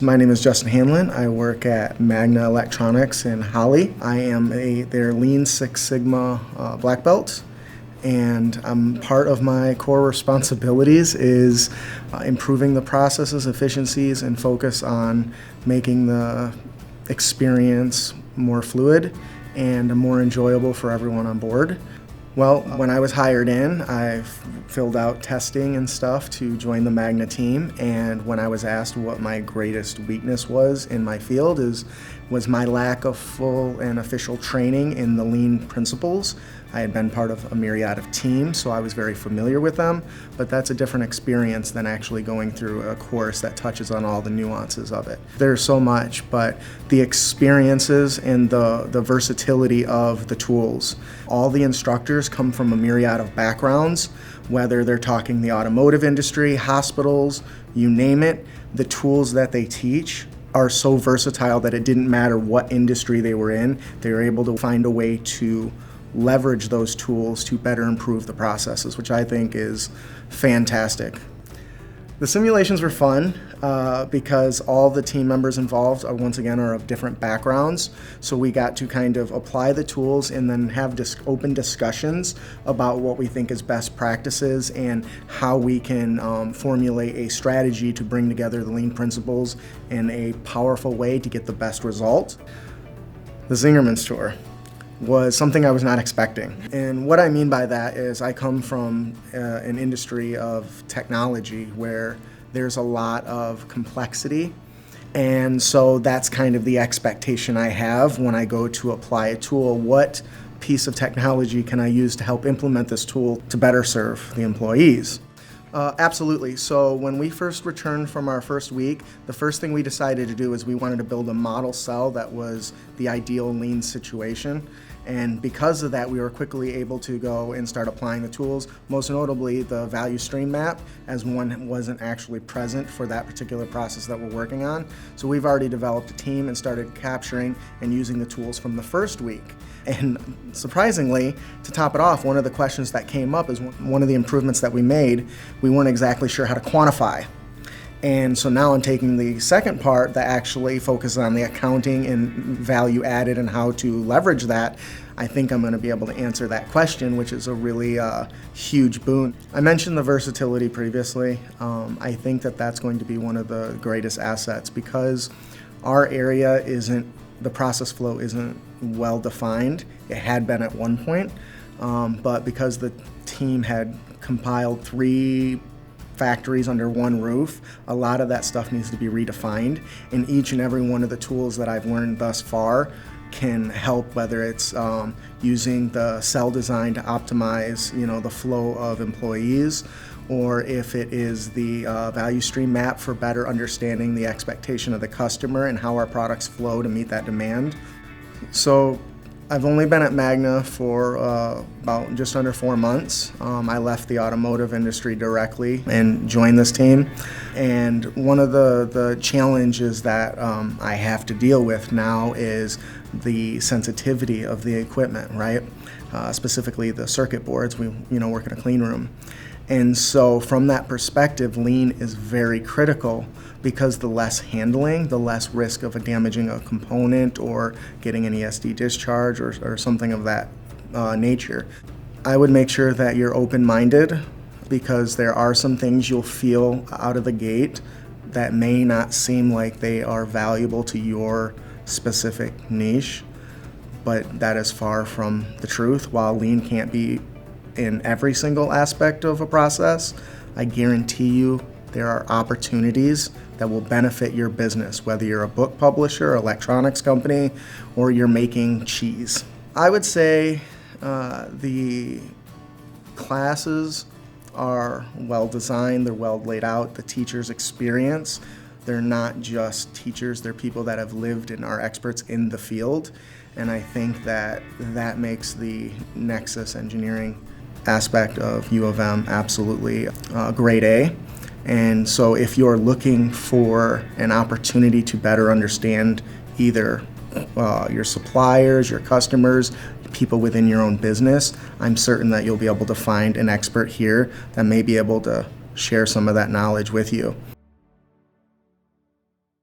My name is Justin Handlin. I work at Magna Electronics in Holly. I am their Lean Six Sigma black belt, and part of my core responsibilities is improving the processes, efficiencies, and focus on making the experience more fluid and more enjoyable for everyone on board. Well, when I was hired in, I filled out testing and stuff to join the Magna team, and when I was asked what my greatest weakness was in my field was my lack of full and official training in the lean principles. I had been part of a myriad of teams, so I was very familiar with them, but that's a different experience than actually going through a course that touches on all the nuances of it. There's so much, but the experiences and the versatility of the tools. All the instructors come from a myriad of backgrounds, whether they're talking the automotive industry, hospitals, you name it. The tools that they teach are so versatile that it didn't matter what industry they were in. They were able to find a way to leverage those tools to better improve the processes, which I think is fantastic. The simulations were fun because all the team members involved are of different backgrounds. So we got to kind of apply the tools and then have open discussions about what we think is best practices and how we can formulate a strategy to bring together the lean principles in a powerful way to get the best result. The Zingerman's tour was something I was not expecting. And what I mean by that is I come from an industry of technology where there's a lot of complexity. And so that's kind of the expectation I have when I go to apply a tool. What piece of technology can I use to help implement this tool to better serve the employees? Absolutely. So when we first returned from our first week, the first thing we decided to do is we wanted to build a model cell that was the ideal lean situation. And because of that, we were quickly able to go and start applying the tools, most notably the value stream map, as one wasn't actually present for that particular process that we're working on. So we've already developed a team and started capturing and using the tools from the first week. And surprisingly, to top it off, one of the questions that came up is one of the improvements that we made, we weren't exactly sure how to quantify. And so now I'm taking the second part that actually focuses on the accounting and value added and how to leverage that. I think I'm going to be able to answer that question, which is a really huge boon. I mentioned the versatility previously. I think that that's going to be one of the greatest assets because our area the process flow isn't well defined. It had been at one point, but because the team had compiled 3 factories under one roof, a lot of that stuff needs to be redefined, and each and every one of the tools that I've learned thus far can help, whether it's using the cell design to optimize the flow of employees, or if it is the value stream map for better understanding the expectation of the customer and how our products flow to meet that demand. So I've only been at Magna for about just under 4 months. I left the automotive industry directly and joined this team. And one of the challenges that I have to deal with now is the sensitivity of the equipment, right? Specifically the circuit boards. We work in a clean room. And so from that perspective, lean is very critical because the less handling, the less risk of damaging a component or getting an ESD discharge or something of that nature. I would make sure that you're open-minded because there are some things you'll feel out of the gate that may not seem like they are valuable to your specific niche, but that is far from the truth. While lean can't be in every single aspect of a process, I guarantee you there are opportunities that will benefit your business, whether you're a book publisher, electronics company, or you're making cheese. I would say the classes are well designed, they're well laid out, the teachers' experience. They're not just teachers, they're people that have lived and are experts in the field. And I think that makes the Nexus engineering aspect of U of M absolutely grade A. And so if you're looking for an opportunity to better understand either your suppliers, your customers, people within your own business, I'm certain that you'll be able to find an expert here that may be able to share some of that knowledge with you.